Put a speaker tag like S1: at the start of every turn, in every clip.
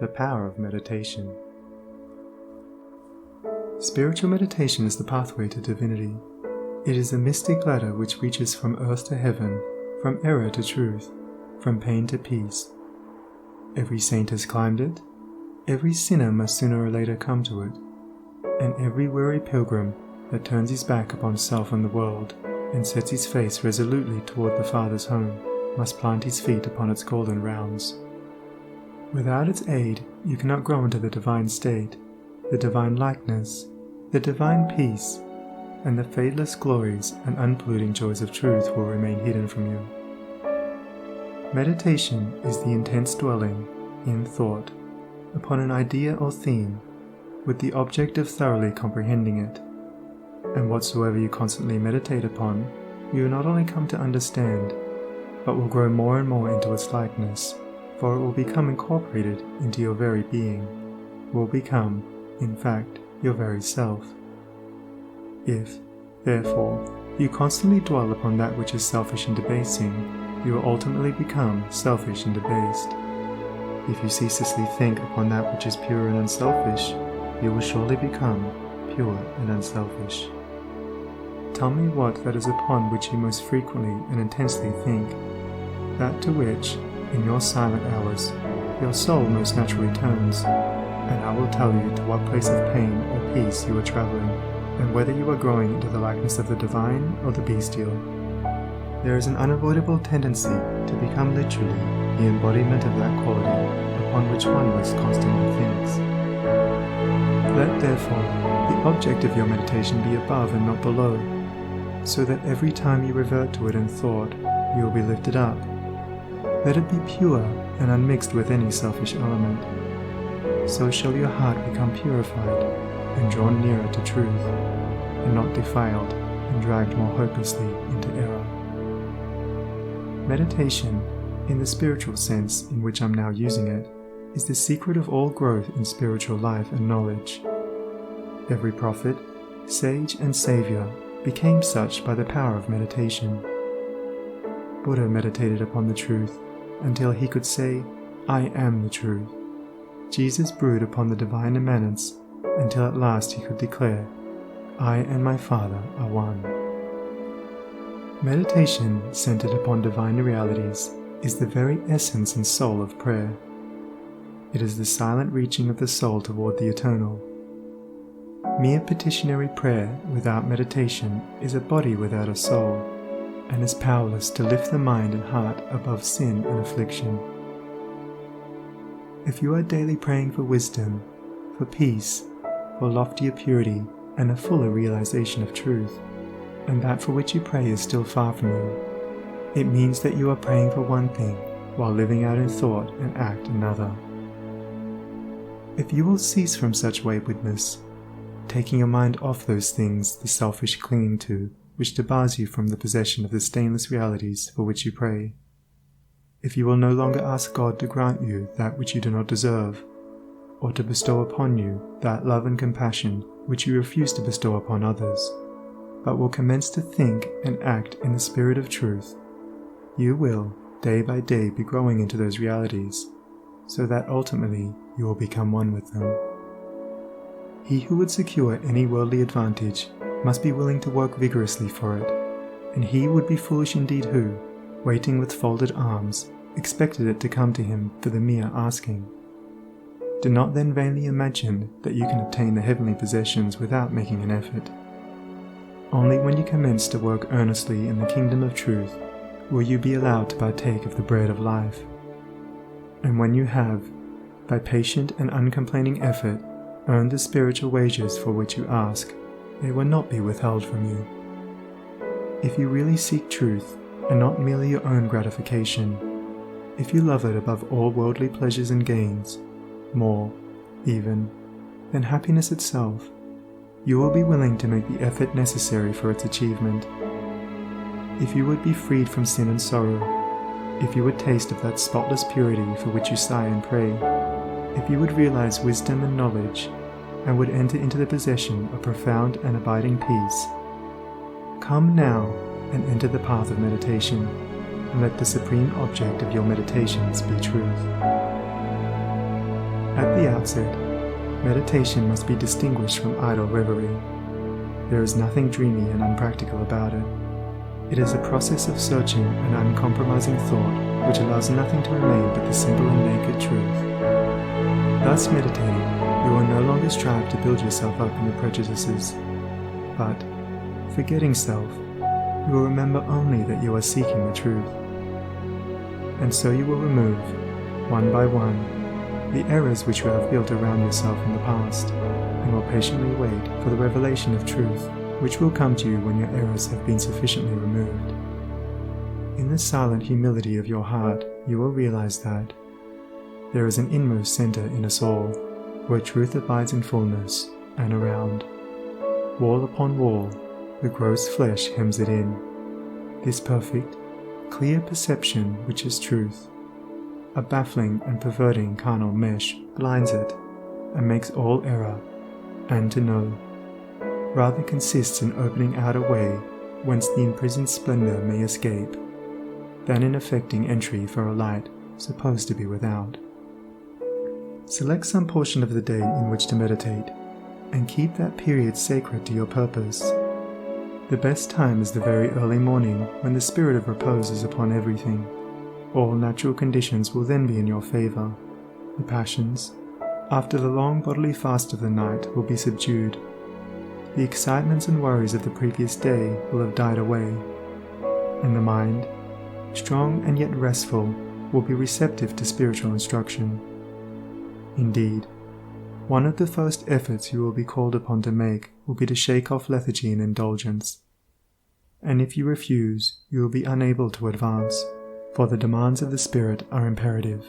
S1: The power of meditation. Spiritual meditation is the pathway to divinity. It is a mystic ladder which reaches from earth to heaven, from error to truth, from pain to peace. Every saint has climbed it, every sinner must sooner or later come to it, and every weary pilgrim that turns his back upon self and the world, and sets his face resolutely toward the Father's home, must plant his feet upon its golden rounds. Without its aid, you cannot grow into the divine state, the divine likeness, the divine peace, and the fadeless glories and unpolluting joys of truth will remain hidden from you. Meditation is the intense dwelling, in thought, upon an idea or theme, with the object of thoroughly comprehending it. And whatsoever you constantly meditate upon, you will not only come to understand, but will grow more and more into its likeness, for it will become incorporated into your very being, will become, in fact, your very self. If, therefore, you constantly dwell upon that which is selfish and debasing, you will ultimately become selfish and debased. If you ceaselessly think upon that which is pure and unselfish, you will surely become pure and unselfish. Tell me what that is upon which you most frequently and intensely think, that to which, in your silent hours, your soul most naturally turns, and I will tell you to what place of pain or peace you are traveling, and whether you are growing into the likeness of the divine or the bestial. There is an unavoidable tendency to become literally the embodiment of that quality upon which one most constantly thinks. Let therefore the object of your meditation be above and not below, so that every time you revert to it in thought, you will be lifted up. Let it be pure and unmixed with any selfish element. So shall your heart become purified and drawn nearer to truth, and not defiled and dragged more hopelessly into error. Meditation, in the spiritual sense in which I'm now using it, is the secret of all growth in spiritual life and knowledge. Every prophet, sage and savior became such by the power of meditation. Buddha meditated upon the truth until he could say, "I am the truth." Jesus brooded upon the divine immanence until at last he could declare, "I and my Father are one." Meditation centered upon divine realities is the very essence and soul of prayer. It is the silent reaching of the soul toward the eternal. Mere petitionary prayer without meditation is a body without a soul, and is powerless to lift the mind and heart above sin and affliction. If you are daily praying for wisdom, for peace, for loftier purity, and a fuller realization of truth, and that for which you pray is still far from you, it means that you are praying for one thing while living out in thought and act another. If you will cease from such waywardness, taking your mind off those things the selfish cling to, which debars you from the possession of the stainless realities for which you pray, if you will no longer ask God to grant you that which you do not deserve, or to bestow upon you that love and compassion which you refuse to bestow upon others, but will commence to think and act in the spirit of truth, you will, day by day, be growing into those realities, so that ultimately you will become one with them. He who would secure any worldly advantage must be willing to work vigorously for it, and he would be foolish indeed who, waiting with folded arms, expected it to come to him for the mere asking. Do not then vainly imagine that you can obtain the heavenly possessions without making an effort. Only when you commence to work earnestly in the kingdom of truth will you be allowed to partake of the bread of life. And when you have, by patient and uncomplaining effort, earned the spiritual wages for which you ask, they will not be withheld from you. If you really seek truth, and not merely your own gratification, if you love it above all worldly pleasures and gains, more, even, than happiness itself, you will be willing to make the effort necessary for its achievement. If you would be freed from sin and sorrow, if you would taste of that spotless purity for which you sigh and pray, if you would realize wisdom and knowledge, and would enter into the possession of profound and abiding peace, come now and enter the path of meditation, and let the supreme object of your meditations be truth. At the outset, meditation must be distinguished from idle reverie. There is nothing dreamy and unpractical about it. It is a process of searching and uncompromising thought which allows nothing to remain but the simple and naked truth. Thus meditating, you will no longer strive to build yourself up in your prejudices, but, forgetting self, you will remember only that you are seeking the truth. And so you will remove, one by one, the errors which you have built around yourself in the past, and will patiently wait for the revelation of truth, which will come to you when your errors have been sufficiently removed. In the silent humility of your heart, you will realize that there is an inmost center in us all, where truth abides in fullness, and around, wall upon wall, the gross flesh hems it in. This perfect, clear perception which is truth, a baffling and perverting carnal mesh blinds it, and makes all error, and to know, rather consists in opening out a way whence the imprisoned splendor may escape, than in effecting entry for a light supposed to be without. Select some portion of the day in which to meditate, and keep that period sacred to your purpose. The best time is the very early morning, when the spirit of repose is upon everything. All natural conditions will then be in your favor. The passions, after the long bodily fast of the night, will be subdued. The excitements and worries of the previous day will have died away, and the mind, strong and yet restful, will be receptive to spiritual instruction. Indeed, one of the first efforts you will be called upon to make will be to shake off lethargy and indulgence. And if you refuse, you will be unable to advance, for the demands of the Spirit are imperative.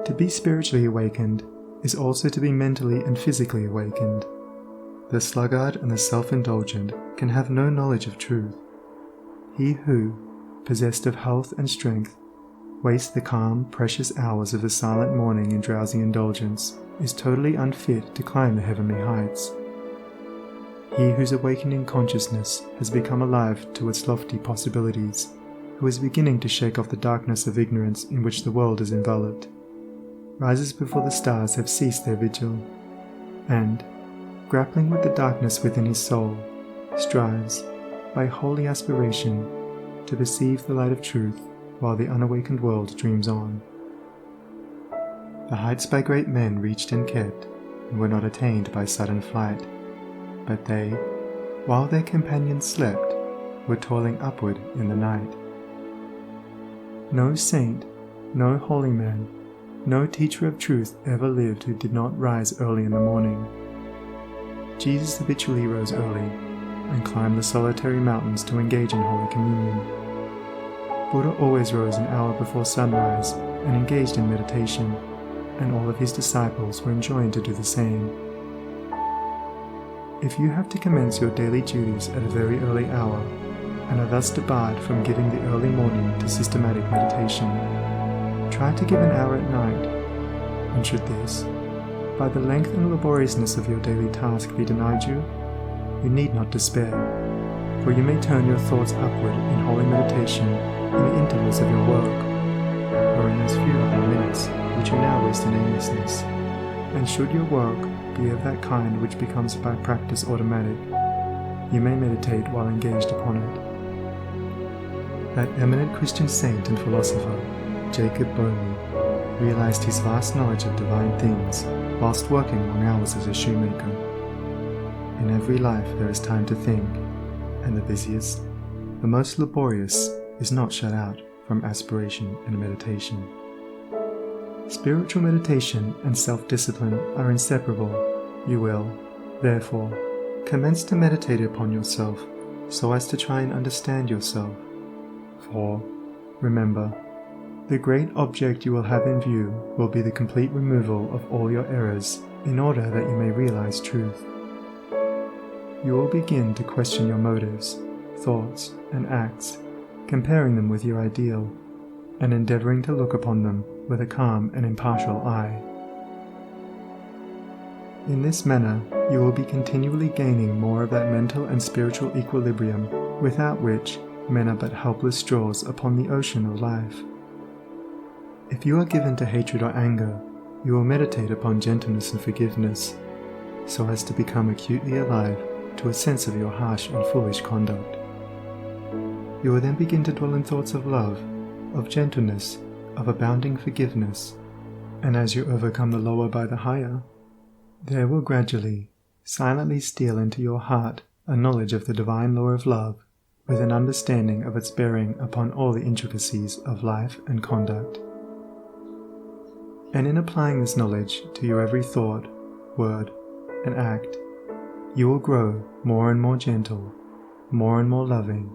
S1: To be spiritually awakened is also to be mentally and physically awakened. The sluggard and the self-indulgent can have no knowledge of truth. He who, possessed of health and strength, wastes the calm, precious hours of the silent morning in drowsy indulgence is totally unfit to climb the heavenly heights. He whose awakening consciousness has become alive to its lofty possibilities, who is beginning to shake off the darkness of ignorance in which the world is enveloped, rises before the stars have ceased their vigil, and, grappling with the darkness within his soul, strives, by holy aspiration, to perceive the light of truth while the unawakened world dreams on. The heights by great men reached and kept, and were not attained by sudden flight, but they, while their companions slept, were toiling upward in the night. No saint, no holy man, no teacher of truth ever lived who did not rise early in the morning. Jesus habitually rose early, and climbed the solitary mountains to engage in Holy Communion. Buddha always rose an hour before sunrise and engaged in meditation, and all of his disciples were enjoined to do the same. If you have to commence your daily duties at a very early hour, and are thus debarred from giving the early morning to systematic meditation, try to give an hour at night, and should this, by the length and laboriousness of your daily task, be denied you, you need not despair, for you may turn your thoughts upward in holy meditation in the intervals of your work, or in those few idle minutes which you now waste in aimlessness. And should your work be of that kind which becomes by practice automatic, you may meditate while engaged upon it. That eminent Christian saint and philosopher, Jacob Boehme, realized his vast knowledge of divine things whilst working long hours as a shoemaker. In every life there is time to think, and the busiest, the most laborious, is not shut out from aspiration and meditation. Spiritual meditation and self-discipline are inseparable. You will, therefore, commence to meditate upon yourself so as to try and understand yourself. For, remember, the great object you will have in view will be the complete removal of all your errors in order that you may realize truth. You will begin to question your motives, thoughts, and acts, comparing them with your ideal, and endeavoring to look upon them with a calm and impartial eye. In this manner, you will be continually gaining more of that mental and spiritual equilibrium without which men are but helpless straws upon the ocean of life. If you are given to hatred or anger, you will meditate upon gentleness and forgiveness, so as to become acutely alive to a sense of your harsh and foolish conduct. You will then begin to dwell in thoughts of love, of gentleness, of abounding forgiveness, and as you overcome the lower by the higher, there will gradually, silently steal into your heart a knowledge of the divine law of love, with an understanding of its bearing upon all the intricacies of life and conduct. And in applying this knowledge to your every thought, word, and act, you will grow more and more gentle, more and more loving,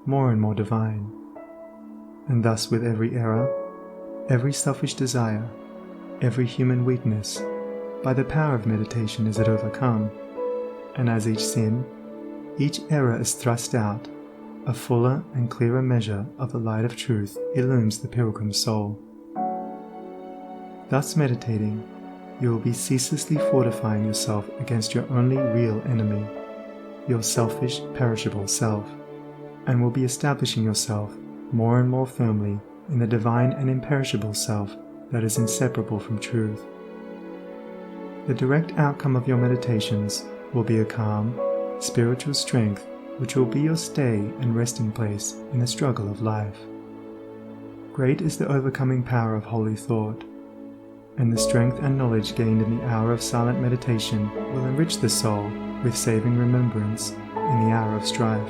S1: more and more divine. And thus with every error, every selfish desire, every human weakness, by the power of meditation is it overcome, and as each sin, each error is thrust out, a fuller and clearer measure of the light of truth illumes the pilgrim's soul. Thus meditating, you will be ceaselessly fortifying yourself against your only real enemy, your selfish, perishable self, and will be establishing yourself more and more firmly in the divine and imperishable self that is inseparable from truth. The direct outcome of your meditations will be a calm, spiritual strength which will be your stay and resting place in the struggle of life. Great is the overcoming power of holy thought, and the strength and knowledge gained in the hour of silent meditation will enrich the soul with saving remembrance in the hour of strife,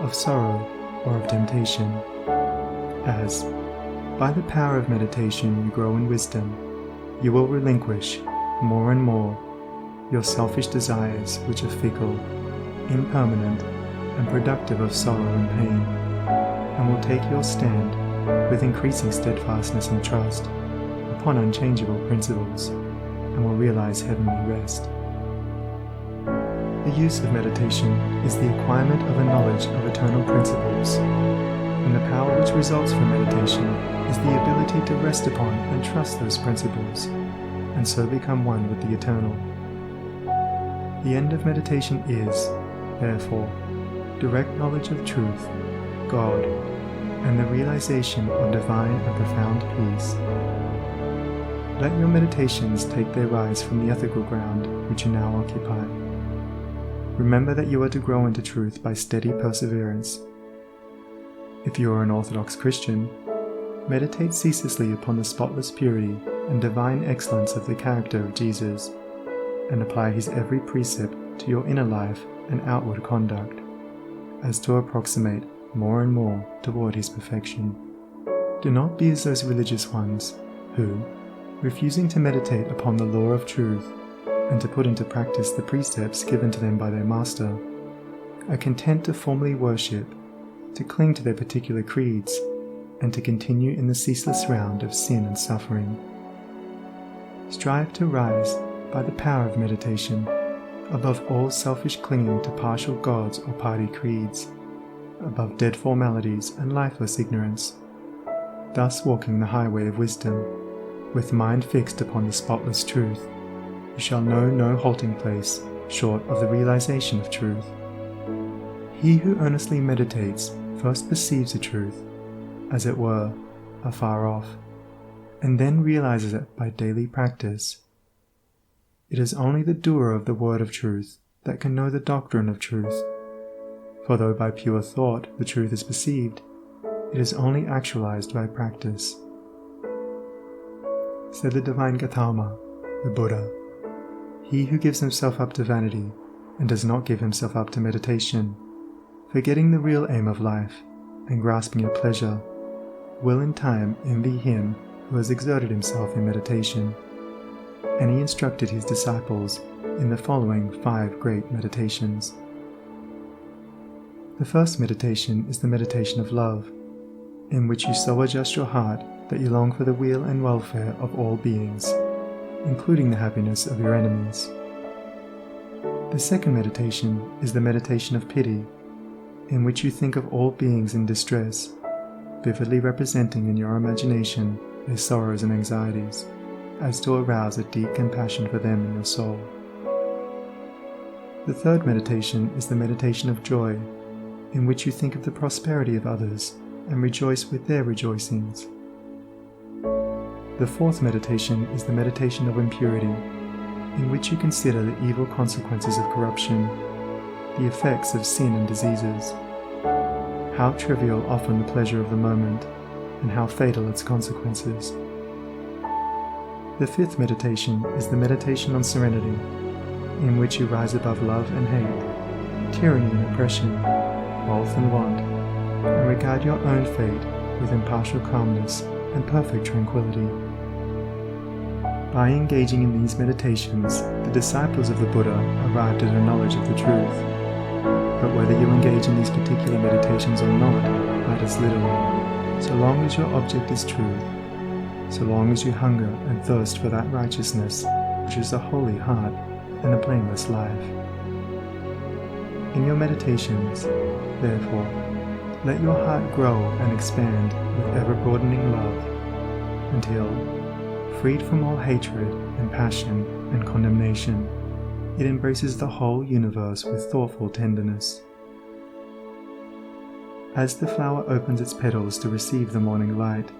S1: of sorrow, or of temptation. As, by the power of meditation you grow in wisdom, you will relinquish, more and more, your selfish desires which are fickle, impermanent, and productive of sorrow and pain, and will take your stand, with increasing steadfastness and trust, upon unchangeable principles, and will realize heavenly rest. The use of meditation is the acquirement of a knowledge of eternal principles, and the power which results from meditation is the ability to rest upon and trust those principles, and so become one with the eternal. The end of meditation is, therefore, direct knowledge of truth, God, and the realization of divine and profound peace. Let your meditations take their rise from the ethical ground which you now occupy. Remember that you are to grow into truth by steady perseverance. If you are an Orthodox Christian, meditate ceaselessly upon the spotless purity and divine excellence of the character of Jesus, and apply his every precept to your inner life and outward conduct, as to approximate more and more toward his perfection. Do not be as those religious ones who, refusing to meditate upon the law of truth and to put into practice the precepts given to them by their master, are content to formally worship, to cling to their particular creeds, and to continue in the ceaseless round of sin and suffering. Strive to rise, by the power of meditation, above all selfish clinging to partial gods or party creeds, above dead formalities and lifeless ignorance, thus walking the highway of wisdom, with mind fixed upon the spotless truth. You shall know no halting place short of the realization of truth. He who earnestly meditates first perceives the truth, as it were, afar off, and then realizes it by daily practice. It is only the doer of the word of truth that can know the doctrine of truth, for though by pure thought the truth is perceived, it is only actualized by practice. Said the divine Gautama, the Buddha, "He who gives himself up to vanity and does not give himself up to meditation, forgetting the real aim of life and grasping at pleasure, will in time envy him who has exerted himself in meditation." And he instructed his disciples in the following 5 great meditations. The first meditation is the meditation of love, in which you so adjust your heart that you long for the weal and welfare of all beings, including the happiness of your enemies. The second meditation is the meditation of pity, in which you think of all beings in distress, vividly representing in your imagination their sorrows and anxieties, as to arouse a deep compassion for them in your soul. The third meditation is the meditation of joy, in which you think of the prosperity of others and rejoice with their rejoicings. The fourth meditation is the meditation of impurity, in which you consider the evil consequences of corruption, the effects of sin and diseases, how trivial often the pleasure of the moment, and how fatal its consequences. The fifth meditation is the meditation on serenity, in which you rise above love and hate, tyranny and oppression, wealth and want, and regard your own fate with impartial calmness and perfect tranquility. By engaging in these meditations, the disciples of the Buddha arrived at a knowledge of the truth. But whether you engage in these particular meditations or not matters little, so long as your object is truth, so long as you hunger and thirst for that righteousness which is a holy heart and a blameless life. In your meditations, therefore, let your heart grow and expand with ever-broadening love until, freed from all hatred and passion and condemnation, it embraces the whole universe with thoughtful tenderness. As the flower opens its petals to receive the morning light,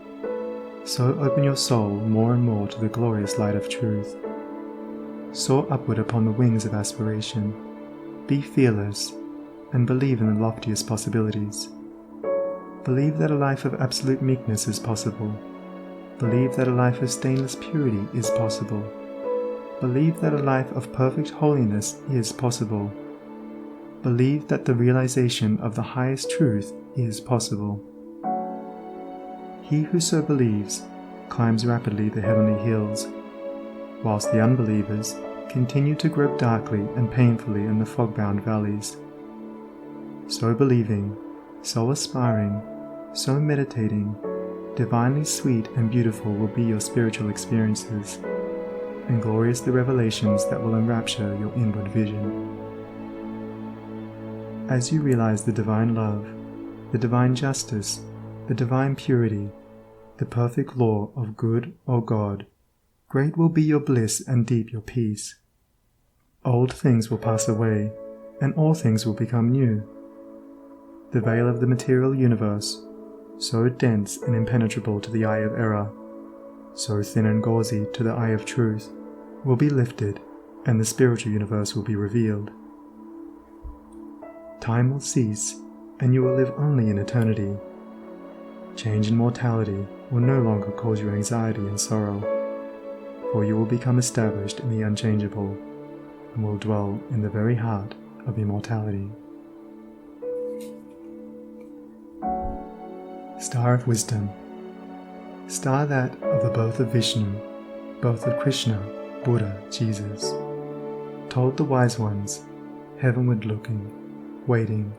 S1: so open your soul more and more to the glorious light of truth. Soar upward upon the wings of aspiration, be fearless, and believe in the loftiest possibilities. Believe that a life of absolute meekness is possible. Believe that a life of stainless purity is possible. Believe that a life of perfect holiness is possible. Believe that the realization of the highest truth is possible. He who so believes climbs rapidly the heavenly hills, whilst the unbelievers continue to grope darkly and painfully in the fog-bound valleys. So believing, so aspiring, so meditating, divinely sweet and beautiful will be your spiritual experiences, and glorious the revelations that will enrapture your inward vision. As you realize the divine love, the divine justice, the divine purity, the perfect law of good or God, great will be your bliss and deep your peace. Old things will pass away, and all things will become new. The veil of the material universe, so dense and impenetrable to the eye of error, so thin and gauzy to the eye of truth, will be lifted, and the spiritual universe will be revealed. Time will cease, and you will live only in eternity. Change and mortality will no longer cause you anxiety and sorrow, for you will become established in the unchangeable, and will dwell in the very heart of immortality. Star of Wisdom. Star that of the birth of Vishnu, both of Krishna, Buddha, Jesus. Told the wise ones, heavenward looking, waiting,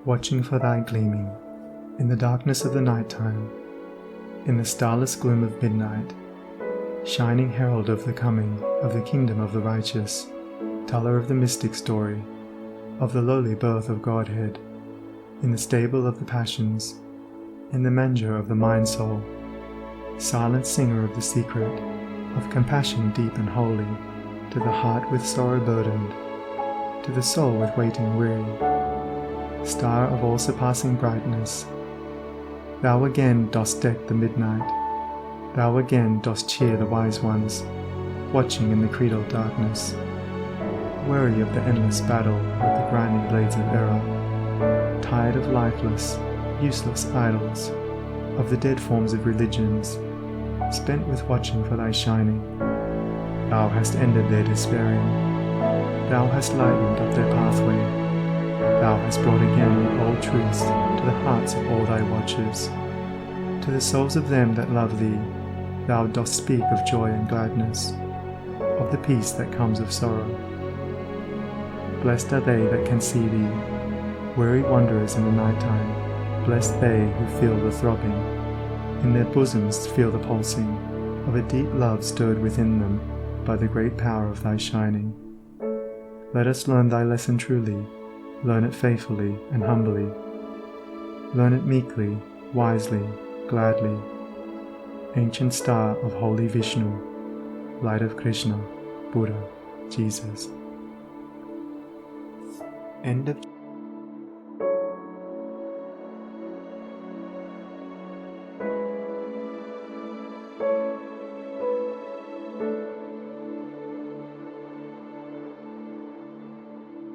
S1: watching for thy gleaming, in the darkness of the night time, in the starless gloom of midnight, shining herald of the coming of the kingdom of the righteous, teller of the mystic story, of the lowly birth of Godhead, in the stable of the passions, in the manger of the mind-soul, silent singer of the secret, of compassion deep and holy, to the heart with sorrow burdened, to the soul with waiting weary, star of all-surpassing brightness, thou again dost deck the midnight, thou again dost cheer the wise ones, watching in the cradled darkness, weary of the endless battle with the grinding blades of error, tired of lifeless, useless idols, of the dead forms of religions, spent with watching for thy shining. Thou hast ended their despairing, thou hast lightened up their pathway, thou hast brought again the old truths to the hearts of all thy watchers. To the souls of them that love thee, thou dost speak of joy and gladness, of the peace that comes of sorrow. Blessed are they that can see thee, weary wanderers in the night time. Blessed they who feel the throbbing, in their bosoms feel the pulsing, of a deep love stirred within them by the great power of thy shining. Let us learn thy lesson truly, learn it faithfully and humbly. Learn it meekly, wisely, gladly. Ancient star of holy Vishnu, light of Krishna, Buddha, Jesus. End of